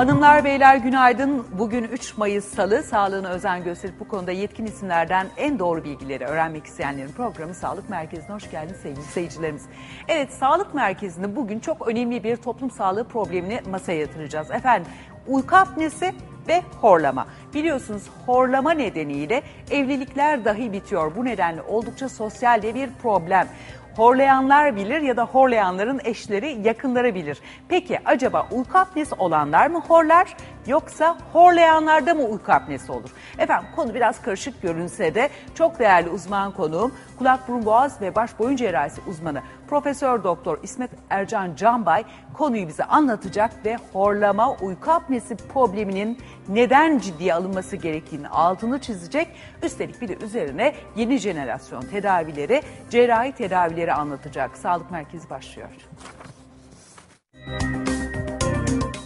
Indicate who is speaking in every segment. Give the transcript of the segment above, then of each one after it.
Speaker 1: Hanımlar, beyler günaydın. Bugün 3 Mayıs Salı. Sağlığına özen gösterip bu konuda yetkin isimlerden en doğru bilgileri öğrenmek isteyenlerin programı Sağlık Merkezi'ne hoş geldiniz sevgili seyircilerimiz. Evet, Sağlık Merkezi'nde bugün çok önemli bir toplum sağlığı problemini masaya yatıracağız. Efendim, uyku apnesi ve horlama. Biliyorsunuz horlama nedeniyle evlilikler dahi bitiyor. Bu nedenle oldukça sosyal de bir problem. Horlayanlar bilir ya da horlayanların eşleri, yakınları bilir. Peki acaba uyku apnesi olanlar mı horlar yoksa horlayanlarda mı uyku apnesi olur? Efendim, konu biraz karışık görünse de çok değerli uzman konuğum, kulak burun boğaz ve baş boyun cerrahisi uzmanı Profesör Doktor İsmet Ercan Canbay konuyu bize anlatacak ve horlama uyku apnesi probleminin neden ciddiye alınması gerektiğini altını çizecek. Üstelik bir de üzerine yeni jenerasyon tedavileri, cerrahi tedavileri anlatacak. Sağlık Merkezi başlıyor.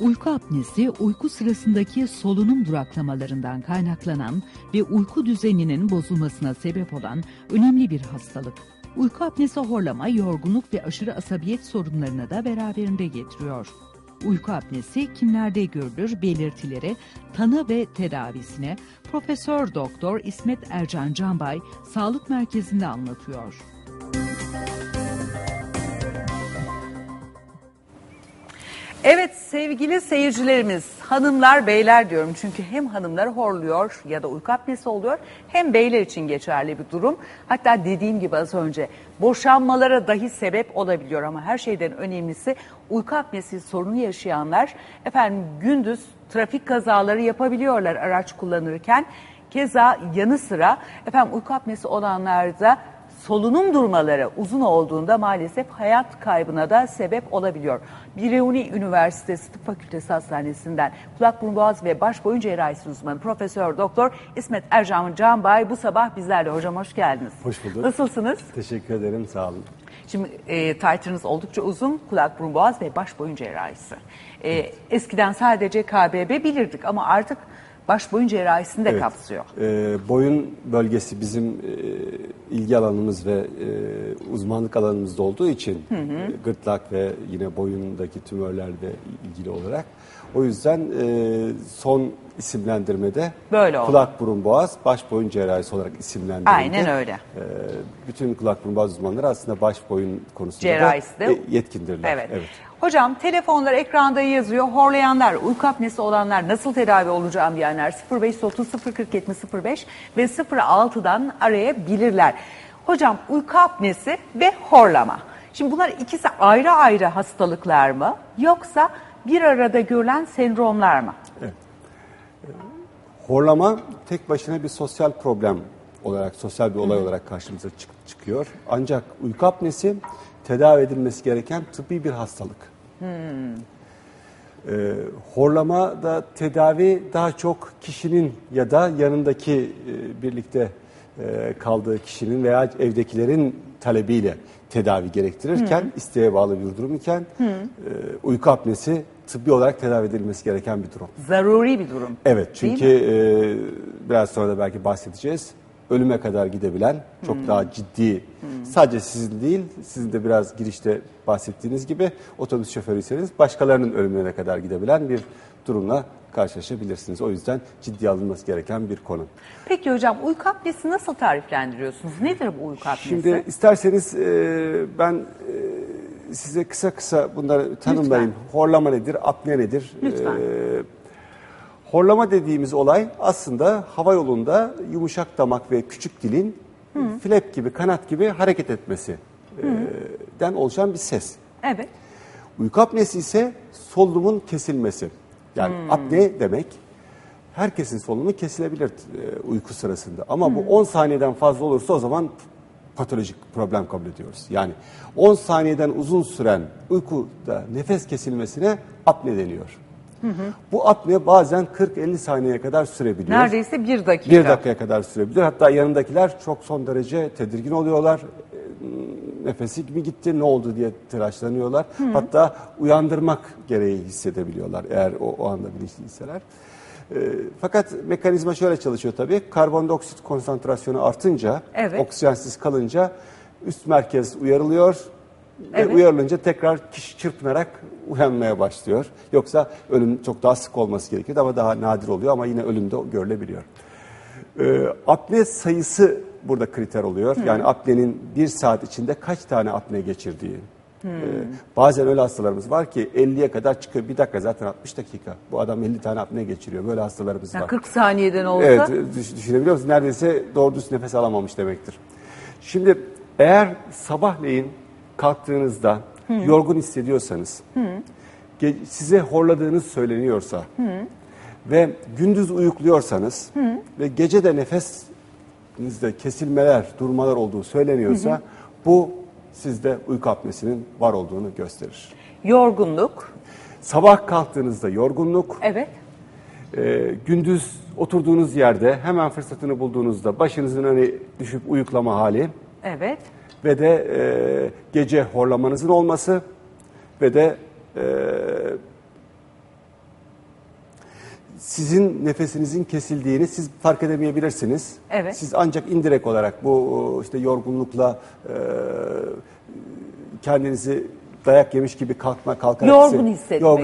Speaker 2: Uyku apnesi, uyku sırasındaki solunum duraklamalarından kaynaklanan ve uyku düzeninin bozulmasına sebep olan önemli bir hastalık. Uyku apnesi horlama, yorgunluk ve aşırı asabiyet sorunlarını da beraberinde getiriyor. Uyku apnesi kimlerde görülür belirtileri, tanı ve tedavisine Profesör Doktor İsmet Ercan Canbay Sağlık Merkezi'nde anlatıyor.
Speaker 1: Evet sevgili seyircilerimiz, hanımlar beyler diyorum çünkü hem hanımlar horluyor ya da uyku apnesi oluyor, hem beyler için geçerli bir durum. Hatta dediğim gibi az önce boşanmalara dahi sebep olabiliyor ama her şeyden önemlisi uyku apnesi sorunu yaşayanlar efendim gündüz trafik kazaları yapabiliyorlar araç kullanırken. Keza yanı sıra efendim uyku apnesi olanlarda solunum durmaları uzun olduğunda maalesef hayat kaybına da sebep olabiliyor. Biruni Üniversitesi Tıp Fakültesi Hastanesi'nden kulak burun boğaz ve baş boyun cerrahisi uzmanı Profesör Doktor İsmet Ercan Canbay bu sabah bizlerle. Hocam hoş geldiniz.
Speaker 3: Hoş bulduk.
Speaker 1: Nasılsınız?
Speaker 3: Teşekkür ederim, sağ olun.
Speaker 1: Şimdi title'ınız oldukça uzun, kulak burun boğaz ve baş boyun cerrahisi. Eskiden sadece KBB bilirdik ama artık baş boyun cerrahisini de kapsıyor.
Speaker 3: Boyun bölgesi bizim ilgi alanımız ve uzmanlık alanımızda olduğu için gırtlak ve yine boyundaki tümörlerle ilgili olarak. O yüzden son isimlendirmede
Speaker 1: böyle
Speaker 3: kulak burun boğaz baş boyun cerrahisi olarak isimlendirildi.
Speaker 1: Aynen öyle.
Speaker 3: Bütün kulak burun boğaz uzmanları aslında baş boyun konusunda
Speaker 1: cerrahisi
Speaker 3: da yetkindirler.
Speaker 1: Evet. Hocam telefonlar ekranda yazıyor. Horlayanlar, uyku apnesi olanlar nasıl tedavi olacağım diyenler 0530 040 70 05 ve 06'dan arayabilirler. Hocam uyku apnesi ve horlama. Şimdi bunlar ikisi ayrı ayrı hastalıklar mı yoksa bir arada görülen sendromlar mı?
Speaker 3: Evet. Horlama tek başına bir sosyal problem olarak, sosyal bir olay olarak karşımıza çıkıyor. Ancak uyku apnesi tedavi edilmesi gereken tıbbi bir hastalık. Horlamada tedavi daha çok kişinin ya da yanındaki birlikte kaldığı kişinin veya evdekilerin talebiyle tedavi gerektirirken, isteğe bağlı bir durum iken uyku apnesi tıbbi olarak tedavi edilmesi gereken bir durum.
Speaker 1: Zaruri bir durum.
Speaker 3: Evet, çünkü biraz sonra da belki bahsedeceğiz. Ölüme kadar gidebilen, çok daha ciddi, sadece sizin değil, sizin de biraz girişte bahsettiğiniz gibi otobüs şoförüyseniz başkalarının ölümüne kadar gidebilen bir durumla karşılaşabilirsiniz. O yüzden ciddiye alınması gereken bir konu.
Speaker 1: Peki hocam, uyku apnesi nasıl tariflendiriyorsunuz? Nedir bu uyku apnesi?
Speaker 3: Şimdi isterseniz ben size kısa bunları tanımlayayım. Lütfen. Horlama nedir, apne nedir?
Speaker 1: Lütfen.
Speaker 3: Horlama dediğimiz olay aslında hava yolunda yumuşak damak ve küçük dilin flap gibi, kanat gibi hareket etmesinden oluşan bir ses.
Speaker 1: Evet.
Speaker 3: Uyku apnesi ise solunumun kesilmesi. Yani apne demek herkesin solunumu kesilebilir uyku sırasında. Ama bu 10 saniyeden fazla olursa o zaman patolojik problem kabul ediyoruz. Yani 10 saniyeden uzun süren uykuda nefes kesilmesine apne deniyor. Bu apne bazen 40-50 saniyeye kadar sürebiliyor.
Speaker 1: Neredeyse 1 dakika.
Speaker 3: 1 dakikaya kadar sürebilir. Hatta yanındakiler çok son derece tedirgin oluyorlar. Nefesi mi gitti, ne oldu diye telaşlanıyorlar. Hatta uyandırmak gereği hissedebiliyorlar eğer o anda bilinçliyseler. Fakat mekanizma şöyle çalışıyor tabii. Karbondioksit konsantrasyonu artınca, oksijensiz kalınca üst merkez uyarılıyor.
Speaker 1: Evet.
Speaker 3: Ve uyarılınca tekrar kişi çırpınarak uyanmaya başlıyor. Yoksa ölüm çok daha sık olması gerekiyor ama daha nadir oluyor ama yine ölüm de görülebiliyor. Apne sayısı burada kriter oluyor. Yani apnenin bir saat içinde kaç tane apne geçirdiği. Bazen öyle hastalarımız var ki 50'ye kadar çıkıyor. Bir dakika zaten 60 dakika. Bu adam 50 tane apne geçiriyor. Böyle hastalarımız var.
Speaker 1: 40 saniyeden olsa.
Speaker 3: Evet, düşünebiliyor musunuz? Neredeyse doğru düz nefes alamamış demektir. Şimdi eğer sabahleyin kalktığınızda yorgun hissediyorsanız, size horladığınız söyleniyorsa ve gündüz uyukluyorsanız ve gece de nefesinizde kesilmeler, durmalar olduğu söyleniyorsa bu sizde uyku apnesinin var olduğunu gösterir.
Speaker 1: Yorgunluk.
Speaker 3: Sabah kalktığınızda yorgunluk,
Speaker 1: Evet.
Speaker 3: gündüz oturduğunuz yerde hemen fırsatını bulduğunuzda başınızın öne düşüp uyuklama hali
Speaker 1: Evet.
Speaker 3: ve de gece horlamanızın olması ve de sizin nefesinizin kesildiğini siz fark edemeyebilirsiniz.
Speaker 1: Evet.
Speaker 3: Siz ancak indirekt olarak bu işte yorgunlukla kendinizi dayak yemiş gibi kalkarak yorgun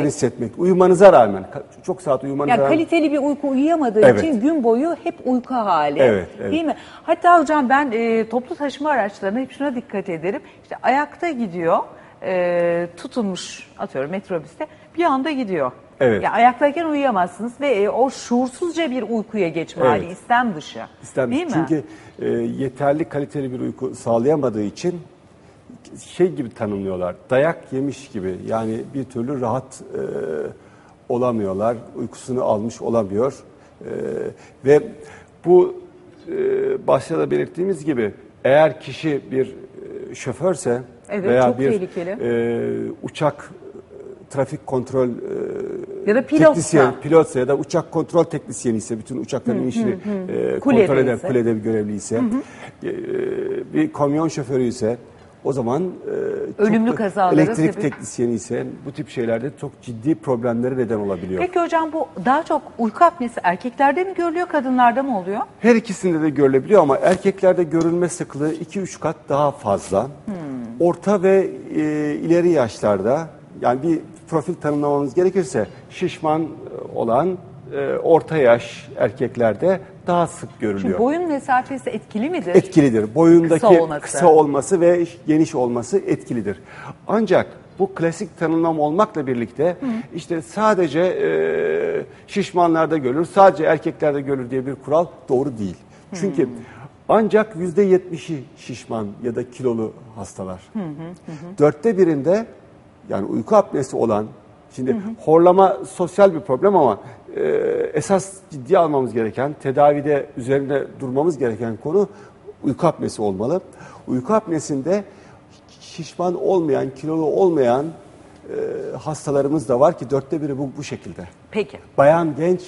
Speaker 3: hissetmek. Uyumanıza rağmen, çok saat uyumanıza
Speaker 1: Yani
Speaker 3: rağmen.
Speaker 1: kaliteli bir uyku uyuyamadığı
Speaker 3: Evet.
Speaker 1: için gün boyu hep uyku hali.
Speaker 3: Evet, evet.
Speaker 1: Değil mi? Hatta hocam ben toplu taşıma araçlarına hep şuna dikkat ederim. İşte ayakta gidiyor, tutunmuş atıyorum metrobüste bir anda gidiyor.
Speaker 3: Evet.
Speaker 1: Ya ayaktayken uyuyamazsınız ve o şuursuzca bir uykuya geçme hali
Speaker 3: Evet.
Speaker 1: istem dışı. Değil mi?
Speaker 3: Çünkü yeterli kaliteli bir uyku sağlayamadığı için şey gibi tanımlıyorlar. Dayak yemiş gibi. Yani bir türlü rahat olamıyorlar. Uykusunu almış olamıyor. Ve bu başta da belirttiğimiz gibi eğer kişi bir şoförse
Speaker 1: Evet,
Speaker 3: veya
Speaker 1: çok
Speaker 3: bir
Speaker 1: tehlikeli.
Speaker 3: Uçak trafik kontrol
Speaker 1: Ya da pilotsa.
Speaker 3: pilotsa ya da uçak kontrol teknisyeni ise bütün uçakların inişini
Speaker 1: Kulede
Speaker 3: kontrol eden
Speaker 1: ise.
Speaker 3: kulede bir görevli ise bir kamyon şoförü ise o zaman
Speaker 1: Ölümlü
Speaker 3: çok
Speaker 1: kazalara
Speaker 3: elektrik
Speaker 1: sebep.
Speaker 3: teknisyeni ise bu tip şeylerde çok ciddi problemlere neden olabiliyor.
Speaker 1: Peki hocam bu daha çok uyku apnesi erkeklerde mi görülüyor, kadınlarda mı oluyor?
Speaker 3: Her ikisinde de görülebiliyor ama erkeklerde görülme sıklığı 2-3 kat daha fazla. Orta ve ileri yaşlarda yani bir profil tanımlamamız gerekirse şişman olan orta yaş erkeklerde daha sık görülüyor.
Speaker 1: Çünkü boyun mesafesi etkili midir?
Speaker 3: Etkilidir. Boyundaki
Speaker 1: Kısa
Speaker 3: kısa
Speaker 1: olması.
Speaker 3: olması ve geniş olması etkilidir. Ancak bu klasik tanımlam olmakla birlikte işte sadece şişmanlarda görülür, sadece erkeklerde görülür diye bir kural doğru değil. Çünkü ancak %70'i şişman ya da kilolu hastalar. 1/4'inde yani uyku apnesi olan, şimdi horlama sosyal bir problem ama esas ciddiye almamız gereken, tedavide üzerinde durmamız gereken konu uyku apnesi olmalı. Uyku apnesinde şişman olmayan, kilolu olmayan hastalarımız da var ki 1/4'ü bu şekilde.
Speaker 1: Peki.
Speaker 3: Genç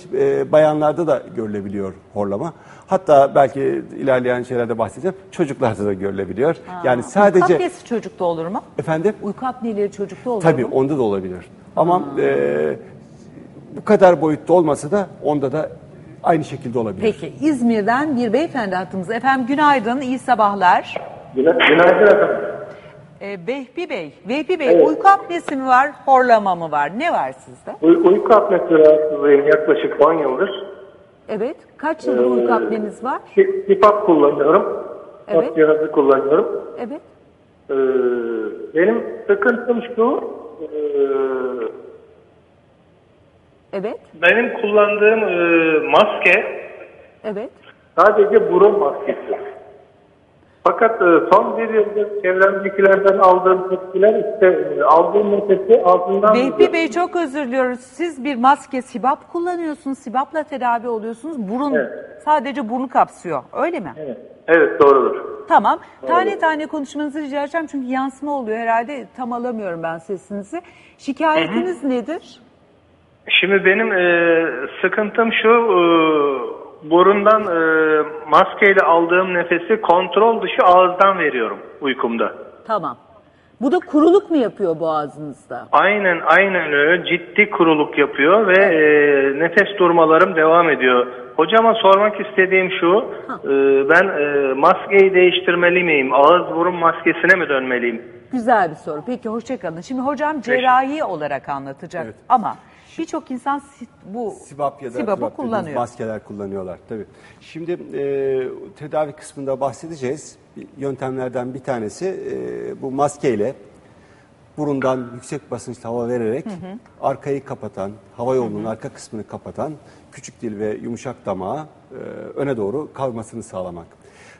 Speaker 3: bayanlarda da görülebiliyor horlama. Hatta belki ilerleyen şeylerde bahsedeceğim. Çocuklarda da görülebiliyor. Yani sadece...
Speaker 1: Uyku apnesi çocukta olur mu?
Speaker 3: Efendim?
Speaker 1: Uyku apneleri çocukta olur
Speaker 3: Tabii
Speaker 1: mu?
Speaker 3: onda da olabilir. Ama bu kadar boyutta olmasa da onda da aynı şekilde olabilir.
Speaker 1: Peki İzmir'den bir beyefendi hattımızda. Efendim günaydın, iyi sabahlar.
Speaker 4: Günaydın efendim.
Speaker 1: Vehbi Bey, evet. Uyku apnesi mi var, horlama mı var? Ne var sizde?
Speaker 4: Uyku apnesi rahatsızlığım yaklaşık 10 yıldır.
Speaker 1: Evet. Kaç yıldır uyku apneniz var?
Speaker 4: CPAP kullanıyorum.
Speaker 1: Evet.
Speaker 4: CPAP cihazı kullanıyorum.
Speaker 1: Evet.
Speaker 4: Benim sıkıntım şu.
Speaker 1: Evet.
Speaker 4: Benim kullandığım maske
Speaker 1: Evet.
Speaker 4: sadece burun maskesi. Fakat son bir yıldır çevremdekilerden aldığım tepkiler işte aldığım nefesi altından...
Speaker 1: Vehbi Bey çok özür diliyoruz. Siz bir maske sibap kullanıyorsunuz. Sibapla tedavi oluyorsunuz. Burun sadece burnu kapsıyor. Öyle mi?
Speaker 4: Evet doğrudur.
Speaker 1: Tamam. Tane tane konuşmanızı rica edeceğim. Çünkü yansıma oluyor herhalde. Tam alamıyorum ben sesinizi. Şikayetiniz nedir?
Speaker 4: Şimdi benim sıkıntım şu... burundan maskeyle aldığım nefesi kontrol dışı ağızdan veriyorum uykumda.
Speaker 1: Tamam. Bu da kuruluk mu yapıyor boğazınızda?
Speaker 4: Aynen öyle. Ciddi kuruluk yapıyor ve nefes durmalarım devam ediyor. Hocama sormak istediğim şu, ben maskeyi değiştirmeli miyim? Ağız burun maskesine mi dönmeliyim?
Speaker 1: Güzel bir soru. Peki hoşçakalın. Şimdi hocam cerrahi olarak anlatacak
Speaker 3: Evet.
Speaker 1: ama birçok insan bu
Speaker 3: Sibap ya da
Speaker 1: sibabı
Speaker 3: sibap
Speaker 1: kullanıyor.
Speaker 3: dediğimiz maskeler kullanıyorlar. Tabii. Şimdi tedavi kısmında bahsedeceğiz. Yöntemlerden bir tanesi bu maskeyle burundan yüksek basınçla hava vererek arkayı kapatan, hava yolunun arka kısmını kapatan küçük dil ve yumuşak damağı öne doğru kalmasını sağlamak.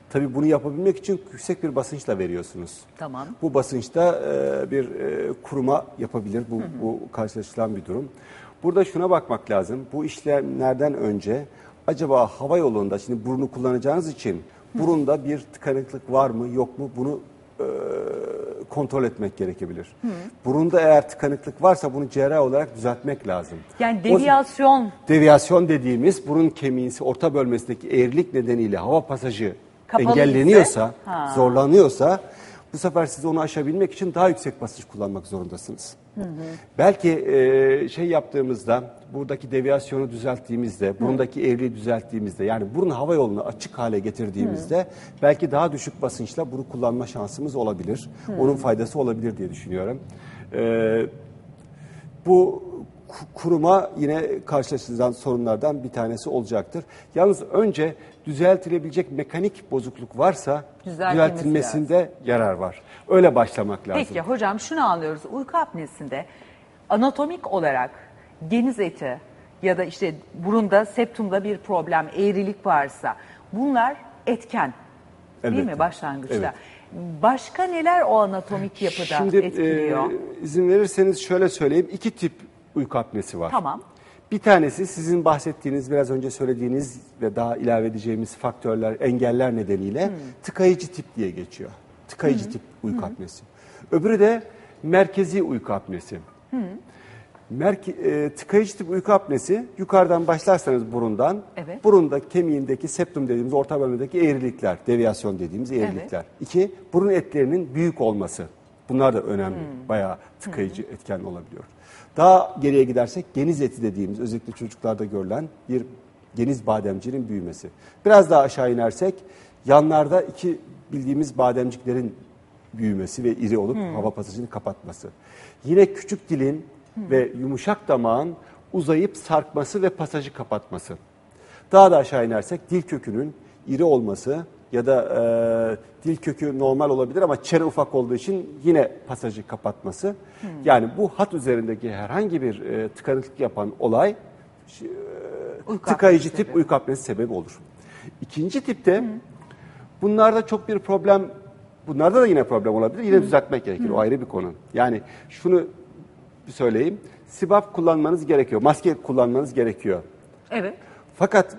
Speaker 3: Tabii bunu yapabilmek için yüksek bir basınçla veriyorsunuz.
Speaker 1: Tamam.
Speaker 3: Bu basınçta bir kuruma yapabilir. Bu karşılaşılan bir durum. Burada şuna bakmak lazım. Bu işlemlerden önce acaba hava yolunda, şimdi burnu kullanacağınız için burunda bir tıkanıklık var mı yok mu bunu kontrol etmek gerekebilir. Burunda eğer tıkanıklık varsa bunu cerrahi olarak düzeltmek lazım.
Speaker 1: Yani deviyasyon.
Speaker 3: Deviyasyon dediğimiz burun kemiği orta bölmesindeki eğrilik nedeniyle hava pasajı
Speaker 1: Kapalı
Speaker 3: engelleniyorsa,
Speaker 1: ise,
Speaker 3: zorlanıyorsa bu sefer siz onu aşabilmek için daha yüksek basınç kullanmak zorundasınız. Belki şey yaptığımızda, buradaki deviyasyonu düzelttiğimizde, burundaki eğriliği düzelttiğimizde, yani burun hava yolunu açık hale getirdiğimizde belki daha düşük basınçla bunu kullanma şansımız olabilir. Onun faydası olabilir diye düşünüyorum. Bu kuruma yine karşılaşılan sorunlardan bir tanesi olacaktır. Yalnız önce düzeltilebilecek mekanik bozukluk varsa düzeltilmesinde yarar var. Öyle başlamak lazım.
Speaker 1: Peki hocam şunu anlıyoruz. Uyku apnesinde anatomik olarak geniz eti ya da işte burunda septumda bir problem, eğrilik varsa bunlar etken. Değil
Speaker 3: Elbette.
Speaker 1: mi başlangıçta?
Speaker 3: Evet.
Speaker 1: Başka neler o anatomik yapıda
Speaker 3: Şimdi
Speaker 1: etkiliyor?
Speaker 3: izin verirseniz şöyle söyleyeyim. 2 tip uyku apnesi var.
Speaker 1: Tamam.
Speaker 3: Bir tanesi sizin bahsettiğiniz, biraz önce söylediğiniz ve daha ilave edeceğimiz faktörler, engeller nedeniyle tıkayıcı tip diye geçiyor. Tıkayıcı tip uyku apnesi. Öbürü de merkezi uyku apnesi. Tıkayıcı tip uyku apnesi, yukarıdan başlarsanız burundan,
Speaker 1: Evet.
Speaker 3: burunda kemiğindeki septum dediğimiz orta bölmedeki eğrilikler, deviyasyon dediğimiz eğrilikler.
Speaker 1: Evet.
Speaker 3: 2, burun etlerinin büyük olması. Bunlar da önemli, bayağı tıkayıcı etken olabiliyor. Daha geriye gidersek geniz eti dediğimiz, özellikle çocuklarda görülen bir geniz bademciğinin büyümesi. Biraz daha aşağı inersek yanlarda iki bildiğimiz bademciklerin büyümesi ve iri olup hava pasajını kapatması. Yine küçük dilin ve yumuşak damağın uzayıp sarkması ve pasajı kapatması. Daha da aşağı inersek dil kökünün iri olması ya da dil kökü normal olabilir ama çene ufak olduğu için yine pasajı kapatması. Yani bu hat üzerindeki herhangi bir tıkanıklık yapan olay tıkayıcı tip uyku apnesi sebebi olur. İkinci tipte bunlarda çok bir problem, bunlarda da yine problem olabilir. Yine düzeltmek gerekir. O ayrı bir konu. Yani şunu söyleyeyim. Sibap kullanmanız gerekiyor. Maske kullanmanız gerekiyor.
Speaker 1: Evet.
Speaker 3: Fakat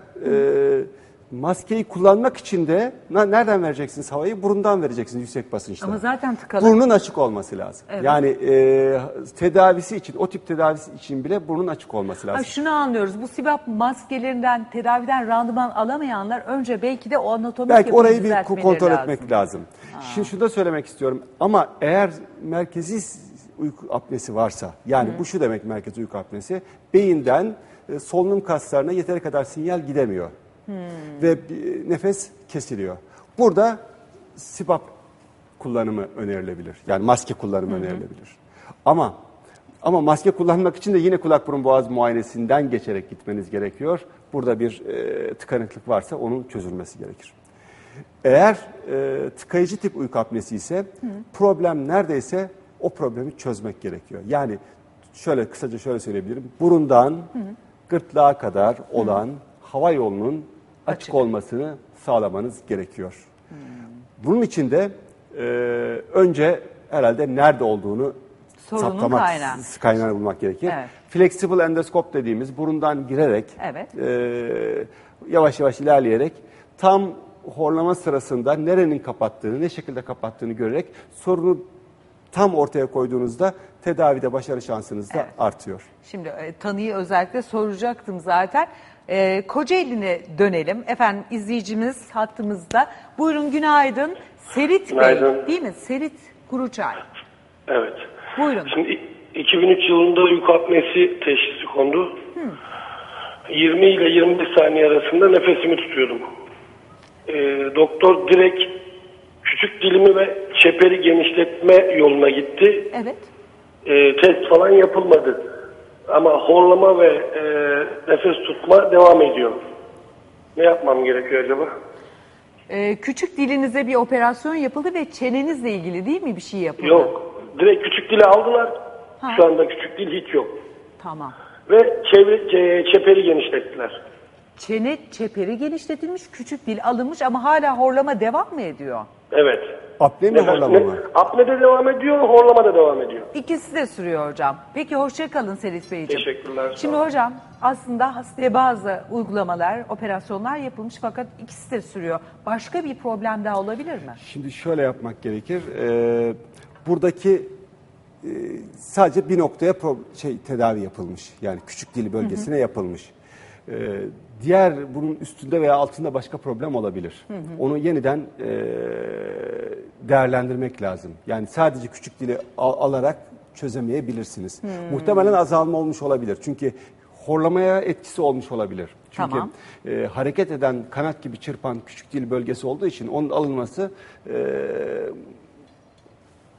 Speaker 3: maskeyi kullanmak için de nereden vereceksiniz havayı? Burundan vereceksiniz yüksek basınçla.
Speaker 1: Ama zaten tıkalı.
Speaker 3: Burnun açık olması lazım.
Speaker 1: Evet.
Speaker 3: Yani tedavisi için, o tip tedavisi için bile burnun açık olması lazım.
Speaker 1: Ha, şunu anlıyoruz. Bu sibap maskelerinden, tedaviden randıman alamayanlar önce belki de o anatomik
Speaker 3: Belki
Speaker 1: yapıyı
Speaker 3: orayı bir
Speaker 1: düzeltmeleri
Speaker 3: kontrol
Speaker 1: lazım.
Speaker 3: etmek lazım. Şimdi şunu da söylemek istiyorum. Ama eğer merkezi uyku apnesi varsa, yani bu şu demek merkezi uyku apnesi, beyinden solunum kaslarına yeteri kadar sinyal gidemiyor. Ve nefes kesiliyor. Burada sibap kullanımı önerilebilir. Yani maske kullanımı önerilebilir. Ama maske kullanmak için de yine kulak burun boğaz muayenesinden geçerek gitmeniz gerekiyor. Burada bir tıkanıklık varsa onun çözülmesi gerekir. Eğer tıkayıcı tip uyku apnesi ise problem neredeyse o problemi çözmek gerekiyor. Yani kısaca şöyle söyleyebilirim. Burundan gırtlağa kadar olan hava yolunun açık olmasını sağlamanız gerekiyor. Bunun için de önce herhalde nerede olduğunu
Speaker 1: Sorunun
Speaker 3: saptamak, kaynağını bulmak gerekir.
Speaker 1: Evet.
Speaker 3: Flexible endoskop dediğimiz burundan girerek
Speaker 1: Evet.
Speaker 3: yavaş yavaş ilerleyerek tam horlama sırasında nerenin kapattığını, ne şekilde kapattığını görerek sorunu tam ortaya koyduğunuzda tedavide başarı şansınız da artıyor.
Speaker 1: Şimdi tanıyı özellikle soracaktım zaten. Kocaeli'ne dönelim. Efendim izleyicimiz hattımızda. Buyurun günaydın. Serit
Speaker 5: Günaydın.
Speaker 1: Bey değil mi? Serit Kuruçay.
Speaker 5: Evet.
Speaker 1: Buyurun.
Speaker 5: Şimdi 2003 yılında uyku apnesi teşhisi kondu. 20 ile 25 saniye arasında nefesimi tutuyordum. Doktor direkt küçük dilimi ve çeperi genişletme yoluna gitti.
Speaker 1: Evet.
Speaker 5: Test falan yapılmadı. Ama horlama ve nefes tutma devam ediyor. Ne yapmam gerekiyor acaba?
Speaker 1: Küçük dilinize bir operasyon yapıldı ve çenenizle ilgili değil mi bir şey yapıldı?
Speaker 5: Yok. Direkt küçük dili aldılar.
Speaker 1: Ha.
Speaker 5: Şu anda küçük dil hiç yok.
Speaker 1: Tamam.
Speaker 5: Ve çeperi genişlettiler.
Speaker 1: Çene çeperi genişletilmiş, küçük dil alınmış ama hala horlama devam mı ediyor?
Speaker 5: Evet.
Speaker 3: Apne mi horlama mı?
Speaker 5: Apne de devam ediyor, horlama da devam ediyor.
Speaker 1: İkisi de sürüyor hocam. Peki hoşça kalın Selit Beyciğim.
Speaker 5: Teşekkürler, sağ
Speaker 1: Şimdi
Speaker 5: olun.
Speaker 1: hocam aslında hastaya bazı uygulamalar, operasyonlar yapılmış fakat ikisi de sürüyor. Başka bir problem daha olabilir mi?
Speaker 3: Şimdi şöyle yapmak gerekir. Buradaki sadece bir noktaya tedavi yapılmış. Yani küçük dili bölgesine yapılmış. Diğer bunun üstünde veya altında başka problem olabilir. Onu yeniden değerlendirmek lazım. Yani sadece küçük dili alarak çözemeyebilirsiniz. Muhtemelen azalma olmuş olabilir. Çünkü horlamaya etkisi olmuş olabilir. Çünkü
Speaker 1: Tamam.
Speaker 3: hareket eden, kanat gibi çırpan küçük dil bölgesi olduğu için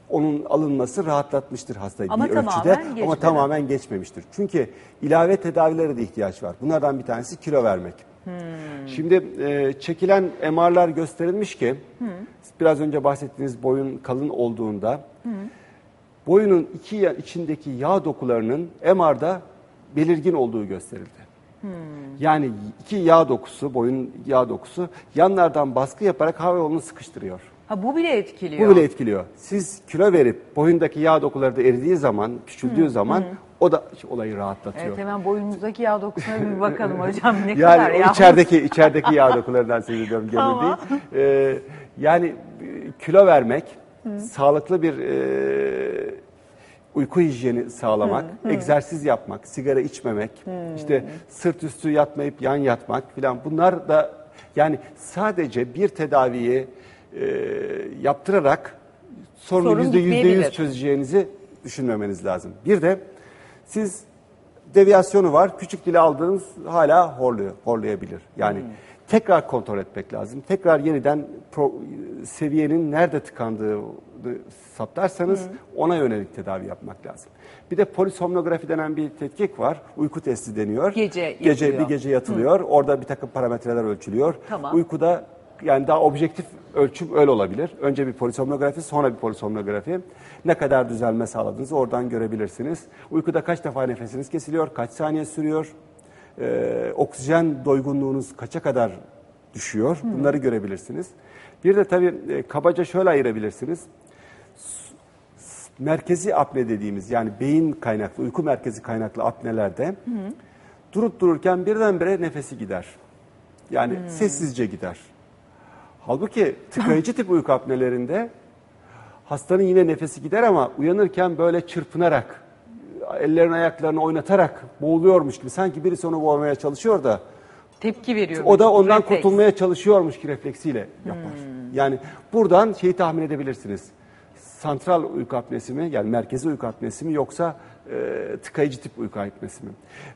Speaker 3: onun alınması rahatlatmıştır hastayı
Speaker 1: Ama
Speaker 3: bir
Speaker 1: tamamen
Speaker 3: ölçüde ama
Speaker 1: geçmedi.
Speaker 3: tamamen geçmemiştir. Çünkü ilave tedavilere de ihtiyaç var. Bunlardan bir tanesi kilo vermek. Şimdi çekilen MR'lar gösterilmiş ki biraz önce bahsettiğiniz boyun kalın olduğunda boyunun içindeki yağ dokularının MR'da belirgin olduğu gösterildi. Yani iki yağ dokusu, boyun yağ dokusu yanlardan baskı yaparak hava yolunu sıkıştırıyor.
Speaker 1: Ha bu bile etkiliyor.
Speaker 3: Bu bile etkiliyor. Siz kilo verip boyundaki yağ dokuları da eridiği zaman, küçüldüğü zaman o da olayı rahatlatıyor.
Speaker 1: Evet hemen boynunuzdaki yağ dokusuna bir bakalım hocam ne
Speaker 3: Yani
Speaker 1: kadar
Speaker 3: o
Speaker 1: yağ.
Speaker 3: içerideki yağ dokularından söz ediyorum gene
Speaker 1: Tamam.
Speaker 3: değil. Yani kilo vermek, sağlıklı bir uyku hijyeni sağlamak, egzersiz yapmak, sigara içmemek, işte sırt üstü yatmayıp yan yatmak filan bunlar da yani sadece bir tedaviyi yaptırarak sorunu
Speaker 1: Sorun bitmeyebilir.
Speaker 3: %100 çözeceğinizi düşünmemeniz lazım. Bir de siz deviyasyonu var, küçük dili aldığınız hala horlayabilir. Yani tekrar kontrol etmek lazım. Tekrar yeniden seviyenin nerede tıkandığını saptarsanız ona yönelik tedavi yapmak lazım. Bir de polisomnografi denen bir tetkik var. Uyku testi deniyor. Bir gece yatılıyor. Orada bir takım parametreler ölçülüyor.
Speaker 1: Tamam.
Speaker 3: Uykuda yani daha objektif ölçüm öyle olabilir. Önce bir polisomnografi, sonra bir polisomnografi. Ne kadar düzelme sağladığınızı oradan görebilirsiniz. Uykuda kaç defa nefesiniz kesiliyor, kaç saniye sürüyor, oksijen doygunluğunuz kaça kadar düşüyor, bunları görebilirsiniz. Bir de tabii kabaca şöyle ayırabilirsiniz. Merkezi apne dediğimiz yani beyin kaynaklı, uyku merkezi kaynaklı apnelerde durup dururken birdenbire nefesi gider. Yani sessizce gider. Halbuki tıkayıcı tip uyku apnelerinde hastanın yine nefesi gider ama uyanırken böyle çırpınarak, ellerini ayaklarını oynatarak boğuluyormuş gibi. Sanki birisi onu boğmaya çalışıyor da
Speaker 1: Tepki veriyor.
Speaker 3: o da ondan
Speaker 1: refleks.
Speaker 3: kurtulmaya çalışıyormuş ki refleksiyle yapar. Yani buradan şeyi tahmin edebilirsiniz. Santral uyku apnesi mi yani merkezi uyku apnesi mi yoksa tıkayıcı tip uyku apnesi mi?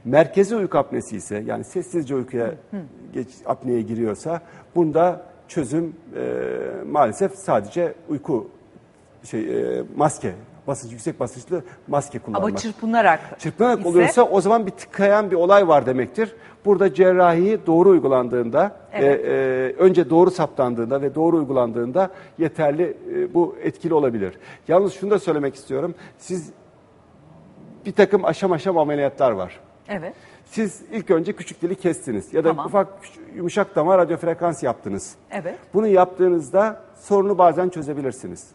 Speaker 3: Merkezi uyku apnesi ise yani sessizce uykuya apneye giriyorsa bunda çözüm maalesef sadece uyku maske, yüksek basınçlı maske kullanmak.
Speaker 1: Ama çırpınarak ise...
Speaker 3: oluyorsa o zaman bir tıkayan bir olay var demektir. Burada cerrahi doğru uygulandığında, önce doğru saptandığında ve doğru uygulandığında yeterli bu etkili olabilir. Yalnız şunu da söylemek istiyorum. Siz bir takım aşam ameliyatlar var.
Speaker 1: Evet.
Speaker 3: Siz ilk önce küçük dili kestiniz ya da ufak yumuşak damar radyofrekans yaptınız.
Speaker 1: Evet.
Speaker 3: Bunu yaptığınızda sorunu bazen çözebilirsiniz.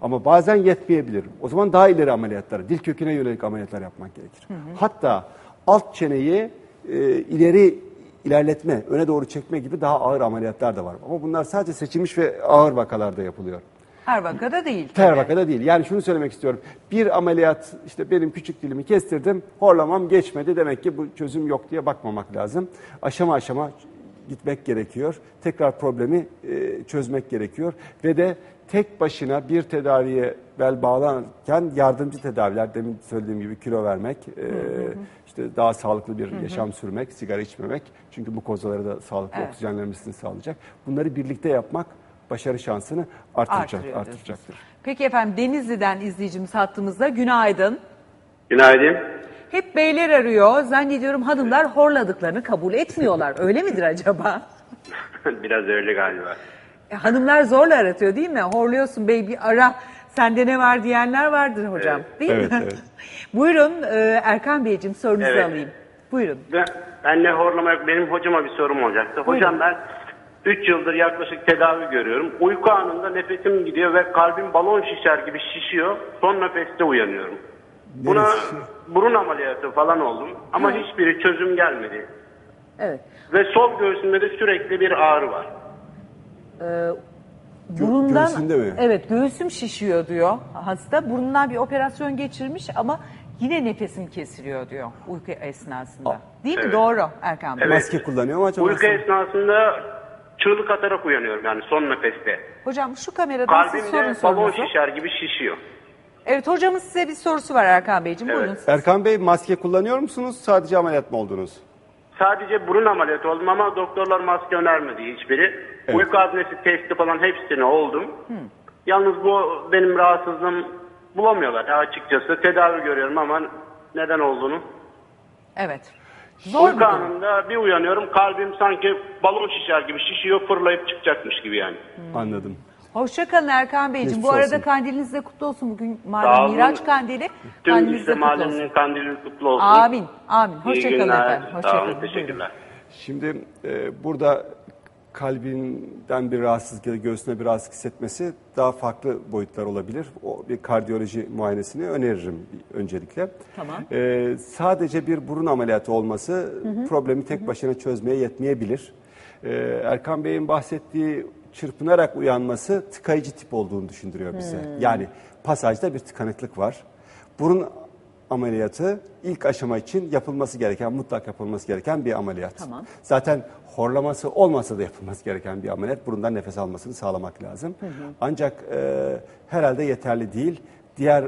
Speaker 3: Ama bazen yetmeyebilir. O zaman daha ileri ameliyatlar, dil köküne yönelik ameliyatlar yapmak gerekir. Hatta alt çeneyi ilerletme, öne doğru çekme gibi daha ağır ameliyatlar da var. Ama bunlar sadece seçilmiş ve ağır vakalarda yapılıyor.
Speaker 1: Her vakada değil.
Speaker 3: Her vakada değil. Yani şunu söylemek istiyorum. Bir ameliyat, işte benim küçük dilimi kestirdim, horlamam geçmedi. Demek ki bu çözüm yok diye bakmamak lazım. Aşama aşama gitmek gerekiyor. Tekrar problemi çözmek gerekiyor. Ve de tek başına bir tedaviye bel bağlanırken yardımcı tedaviler, demin söylediğim gibi kilo vermek, işte daha sağlıklı bir yaşam sürmek, sigara içmemek. Çünkü bu kozaları da sağlıklı oksijenlenmesini sağlayacak. Bunları birlikte yapmak başarı şansını
Speaker 1: Artırıyor diyorsunuz.
Speaker 3: artıracaktır.
Speaker 1: Peki efendim, Denizli'den izleyicimiz hattımızda. Günaydın.
Speaker 6: Günaydın.
Speaker 1: Hep beyler arıyor. Zannediyorum hanımlar horladıklarını kabul etmiyorlar. Öyle midir acaba?
Speaker 6: Biraz öyle galiba.
Speaker 1: Hanımlar zorla aratıyor değil mi? Horluyorsun bey, bir ara. Sende ne var diyenler vardır hocam. Değil
Speaker 3: Evet,
Speaker 1: mi?
Speaker 3: evet.
Speaker 1: Buyurun Erkan Beyciğim, sorunuzu
Speaker 6: Evet.
Speaker 1: alayım. Buyurun.
Speaker 6: Ben ne horlama yok. Benim hocama bir sorum olacaktı. Hocam ben 3 yıldır yaklaşık tedavi görüyorum. Uyku anında nefesim gidiyor ve kalbim balon şişer gibi şişiyor. Son nefeste uyanıyorum. Buna
Speaker 3: Neresi?
Speaker 6: burun ameliyatı falan oldum. Ama hiçbiri çözüm gelmedi.
Speaker 1: Evet.
Speaker 6: Ve sol göğsümde de sürekli bir ağrı var.
Speaker 1: Burundan,
Speaker 3: göğsünde mi?
Speaker 1: Evet, göğsüm şişiyor diyor hasta. Burundan bir operasyon geçirmiş ama yine nefesim kesiliyor diyor uyku esnasında. Değil mi?
Speaker 6: Evet.
Speaker 1: Doğru Erkan Bey.
Speaker 6: Evet.
Speaker 3: Maske kullanıyor mu acaba?
Speaker 6: Uyku esnasında çığlık atarak uyanıyorum yani son nefeste.
Speaker 1: Hocam şu kameradan siz sorun
Speaker 6: Kalbimde balon
Speaker 1: sorunuzu.
Speaker 6: şişer gibi şişiyor.
Speaker 1: Evet, hocamın size bir sorusu var Erkan Beyciğim. Buyurun siz.
Speaker 3: Erkan Bey, maske kullanıyor musunuz? Sadece ameliyat mı oldunuz?
Speaker 6: Sadece burun ameliyatı oldum ama doktorlar maske önermedi hiçbiri.
Speaker 3: Evet.
Speaker 6: Uyku apnesi testi falan hepsini oldum. Yalnız bu benim rahatsızlığım bulamıyorlar açıkçası. Tedavi görüyorum ama neden olduğunu.
Speaker 1: Evet. Zor bir
Speaker 6: Uyku
Speaker 1: durum.
Speaker 6: anında bir uyanıyorum, kalbim sanki balon şişer gibi şişiyor, fırlayıp çıkacakmış gibi yani.
Speaker 3: Anladım.
Speaker 1: Hoşçakalın Erkan Beyciğim.
Speaker 3: Geçmiş
Speaker 1: Bu arada
Speaker 3: olsun.
Speaker 1: kandiliniz de kutlu olsun. Bugün
Speaker 6: Sağ
Speaker 1: malum
Speaker 6: olun.
Speaker 1: Miraç kandili.
Speaker 6: Tüm
Speaker 1: Kandiliniz
Speaker 6: işte
Speaker 1: de kutlu olsun.
Speaker 6: mahallenin kandili kutlu olsun.
Speaker 1: Amin. Amin.
Speaker 6: İyi
Speaker 1: Hoşçakalın
Speaker 6: günler.
Speaker 1: efendim.
Speaker 6: Sağ
Speaker 1: Hoşçakalın.
Speaker 6: olun, teşekkürler.
Speaker 3: Şimdi burada kalbinden bir rahatsızlık ya da göğsüne bir rahatsızlık hissetmesi daha farklı boyutlar olabilir. O bir kardiyoloji muayenesini öneririm öncelikle.
Speaker 1: Tamam.
Speaker 3: Sadece bir burun ameliyatı olması problemi tek başına çözmeye yetmeyebilir. Erkan Bey'in bahsettiği çırpınarak uyanması tıkayıcı tip olduğunu düşündürüyor bize. Yani pasajda bir tıkanıklık var. Burun ameliyatı ilk aşama için yapılması gereken, mutlak yapılması gereken bir ameliyat.
Speaker 1: Tamam.
Speaker 3: Zaten horlaması olmasa da yapılması gereken bir ameliyat. Burundan nefes almasını sağlamak lazım. Ancak herhalde yeterli değil. Diğer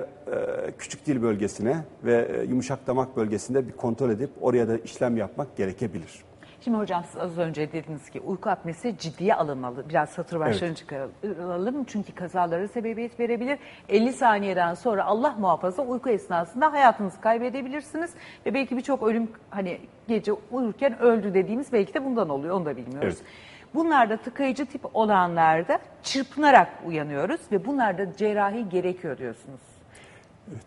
Speaker 3: küçük dil bölgesine ve yumuşak damak bölgesinde bir kontrol edip oraya da işlem yapmak gerekebilir.
Speaker 1: Şimdi hocam siz az önce dediniz ki uyku apnesi ciddiye alınmalı. Biraz satır başlarını çıkaralım. Çünkü kazalara sebebiyet verebilir. 50 saniyeden sonra Allah muhafaza uyku esnasında hayatınızı kaybedebilirsiniz. Ve belki birçok ölüm, hani gece uyurken öldü dediğimiz belki de bundan oluyor. Onu da bilmiyoruz.
Speaker 3: Evet.
Speaker 1: Bunlarda tıkayıcı tip olanlarda çırpınarak uyanıyoruz ve bunlarda cerrahi gerekiyor diyorsunuz.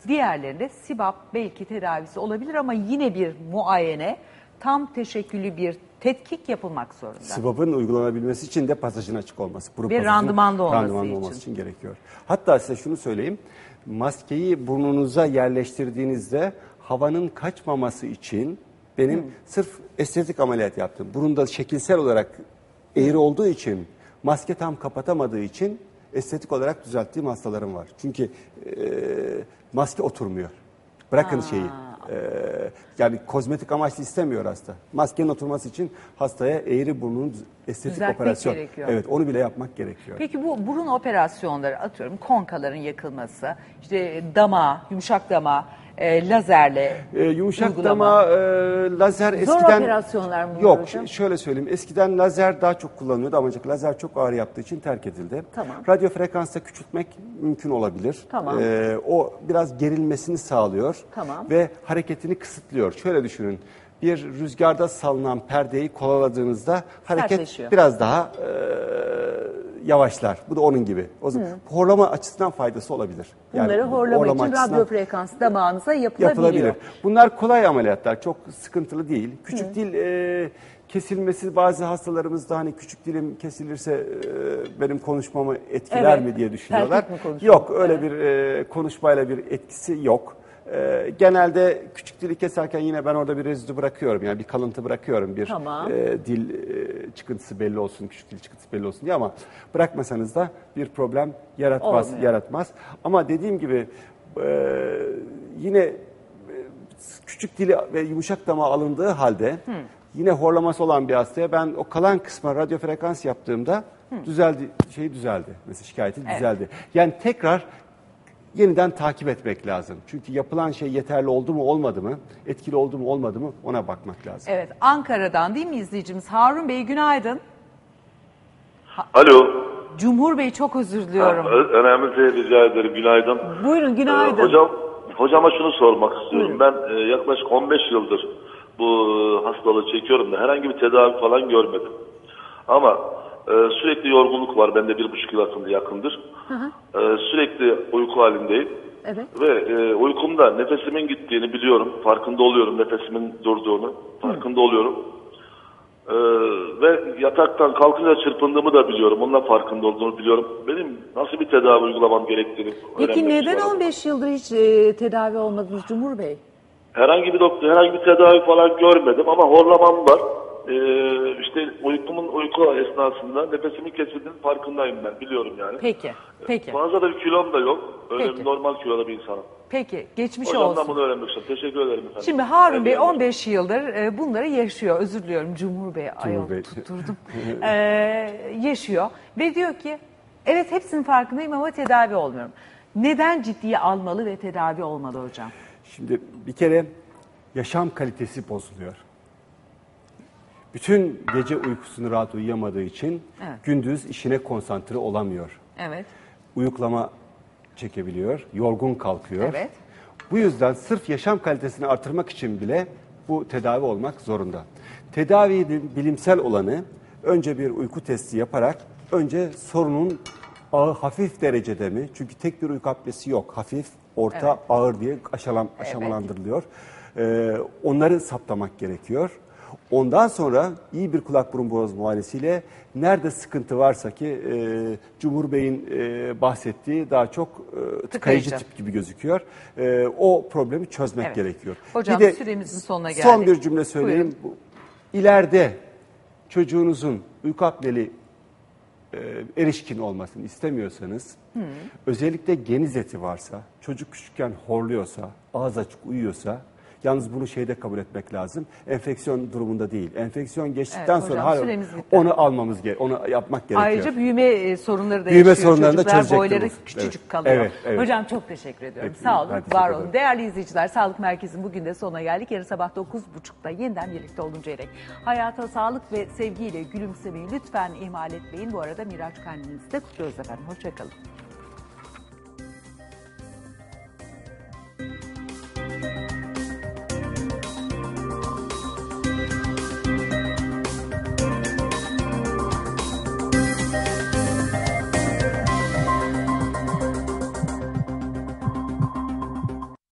Speaker 1: Diğerlerinde SİBAP belki tedavisi olabilir ama yine bir muayene, tam teşekküllü bir tetkik yapılmak zorunda.
Speaker 3: SİBAP'ın uygulanabilmesi için de pasajın açık olması. Burun
Speaker 1: Ve
Speaker 3: pasajının
Speaker 1: randımanlı olması
Speaker 3: randımanlı
Speaker 1: için.
Speaker 3: olması için gerekiyor. Hatta size şunu söyleyeyim. Maskeyi burnunuza yerleştirdiğinizde havanın kaçmaması için benim sırf estetik ameliyat yaptım. Burunda şekilsel olarak eğri olduğu için, maske tam kapatamadığı için estetik olarak düzelttiğim hastalarım var. Çünkü maske oturmuyor. Bırakın şeyi. Yani kozmetik amaçlı istemiyor hasta. Maskenin oturması için hastaya eğri burnunun estetik
Speaker 1: Düzeltmek
Speaker 3: operasyon.
Speaker 1: gerekiyor.
Speaker 3: Evet, onu bile yapmak gerekiyor.
Speaker 1: Peki bu burun operasyonları, atıyorum konkaların yakılması, işte damağa, yumuşak damağa lazerle
Speaker 3: Yumuşak
Speaker 1: uygulama.
Speaker 3: dama, lazer
Speaker 1: Zor
Speaker 3: eskiden...
Speaker 1: operasyonlar mı bunlar
Speaker 3: Yok,
Speaker 1: hocam?
Speaker 3: şöyle söyleyeyim. Eskiden lazer daha çok kullanılıyordu ancak lazer çok ağrı yaptığı için terk edildi.
Speaker 1: Tamam.
Speaker 3: Radyo frekansta küçültmek mümkün olabilir.
Speaker 1: Tamam.
Speaker 3: O biraz gerilmesini sağlıyor.
Speaker 1: Tamam.
Speaker 3: Ve hareketini kısıtlıyor. Şöyle düşünün. Bir rüzgarda salınan perdeyi kovaladığınızda hareket
Speaker 1: Sertleşiyor.
Speaker 3: biraz daha yavaşlar. Bu da onun gibi. O zaman horlama açısından faydası olabilir.
Speaker 1: Bunları horlama için
Speaker 3: açısından
Speaker 1: radyo frekans damağınıza yapılabiliyor.
Speaker 3: yapılabilir. Bunlar kolay ameliyatlar. Çok sıkıntılı değil. Küçük dil kesilmesi bazı hastalarımızda hani küçük dilim kesilirse benim konuşmamı etkiler
Speaker 1: Evet.
Speaker 3: mi diye düşünüyorlar.
Speaker 1: Terkik mi konuşuyor?
Speaker 3: Yok, öyle bir konuşmayla bir etkisi yok. Genelde küçük dili keserken yine ben orada bir rezidü bırakıyorum. Yani bir kalıntı bırakıyorum. Bir
Speaker 1: Tamam.
Speaker 3: dil çıkıntısı belli olsun, küçük dil çıkıntısı belli olsun diye, ama bırakmasanız da bir problem
Speaker 1: Olmuyor.
Speaker 3: yaratmaz. Ama dediğim gibi yine küçük dili ve yumuşak damağı alındığı halde yine horlaması olan bir hastaya ben o kalan kısma radyo frekans yaptığımda düzeldi. Mesela şikayeti düzeldi. Yani tekrar yeniden takip etmek lazım. Çünkü yapılan şey yeterli oldu mu olmadı mı, etkili oldu mu olmadı mı ona bakmak lazım.
Speaker 1: Evet, Ankara'dan değil mi izleyicimiz? Harun Bey günaydın.
Speaker 6: Alo.
Speaker 1: Cumhur Bey çok özür diliyorum.
Speaker 7: Önemli değil, rica ederim. Günaydın.
Speaker 1: Buyurun, günaydın.
Speaker 7: Hocama şunu sormak istiyorum. Ben yaklaşık 15 yıldır bu hastalığı çekiyorum da herhangi bir tedavi falan görmedim. Ama sürekli yorgunluk var. Bende 1,5 yıl yakındır. Sürekli uyku halindeyim.
Speaker 1: Evet.
Speaker 7: Ve uykumda nefesimin gittiğini biliyorum. Farkında oluyorum nefesimin durduğunu. Farkında oluyorum. Ve yataktan kalkınca çırpındığımı da biliyorum. Onunla farkında olduğunu biliyorum. Benim nasıl bir tedavi uygulamam gerektiğini
Speaker 1: Peki neden 15 yıldır hiç tedavi olmadınız Cumhur Bey?
Speaker 7: Herhangi bir tedavi falan görmedim ama horlamam var. İşte uyku esnasında nefesimin kesildiğinin farkındayım ben. Biliyorum yani.
Speaker 1: Peki.
Speaker 7: Fazla da bir kilom da yok. Öyle
Speaker 1: Peki.
Speaker 7: bir normal kiloda bir insanım.
Speaker 1: Peki, geçmiş
Speaker 7: Hocamdan
Speaker 1: olsun.
Speaker 7: bunu öğrenmek istiyorum. Teşekkür ederim efendim.
Speaker 1: Şimdi Harun Bey 15 yıldır bunları yaşıyor. Özür diliyorum Cumhur Bey.
Speaker 3: Cumhur Bey.
Speaker 1: Tutturdum. Yaşıyor ve diyor ki evet hepsinin farkındayım ama tedavi olmuyorum. Neden ciddiye almalı ve tedavi olmalı hocam?
Speaker 3: Şimdi bir kere yaşam kalitesi bozuluyor. Bütün gece uykusunu rahat uyuyamadığı için gündüz işine konsantre olamıyor.
Speaker 1: Evet.
Speaker 3: Uyuklama çekebiliyor, yorgun kalkıyor.
Speaker 1: Evet.
Speaker 3: Bu yüzden sırf yaşam kalitesini artırmak için bile bu tedavi olmak zorunda. Tedavinin bilimsel olanı önce bir uyku testi yaparak önce sorunun hafif derecede mi? Çünkü tek bir uyku apnesi yok. Hafif, orta, ağır diye aşamalandırılıyor. Onları saptamak gerekiyor. Ondan sonra iyi bir kulak burun boğaz muayenesiyle nerede sıkıntı varsa ki Cumhur Bey'in bahsettiği daha çok tıkayıcı tip gibi gözüküyor. O problemi çözmek gerekiyor.
Speaker 1: Hocam
Speaker 3: bir de
Speaker 1: süremizin sonuna geldik.
Speaker 3: Son bir cümle söyleyeyim. İleride çocuğunuzun uyku apneli erişkin olmasını istemiyorsanız, özellikle geniz eti varsa, çocuk küçükken horluyorsa, ağız açık uyuyorsa, yalnız bunu kabul etmek lazım. Enfeksiyon durumunda değil. Enfeksiyon geçtikten sonra onu yapmak gerekiyor.
Speaker 1: Ayrıca büyüme sorunları da
Speaker 3: Büyüme
Speaker 1: yaşıyor
Speaker 3: sorunlarını da
Speaker 1: çocuklar.
Speaker 3: çözecektir
Speaker 1: Boyları
Speaker 3: bu.
Speaker 1: küçücük kalıyor.
Speaker 3: Evet.
Speaker 1: Hocam çok teşekkür ediyorum.
Speaker 3: Peki,
Speaker 1: Sağ olun,
Speaker 3: ben teşekkür
Speaker 1: var
Speaker 3: ederim.
Speaker 1: olun. Değerli izleyiciler, Sağlık Merkezi'nin bugün de sonuna geldik. Yarın sabah 9.30'da yeniden birlikte oluncaya dek hayata sağlık ve sevgiyle gülümsemeyi lütfen ihmal etmeyin. Bu arada Miraç Kandilinizi de kutluyoruz efendim. Hoşçakalın.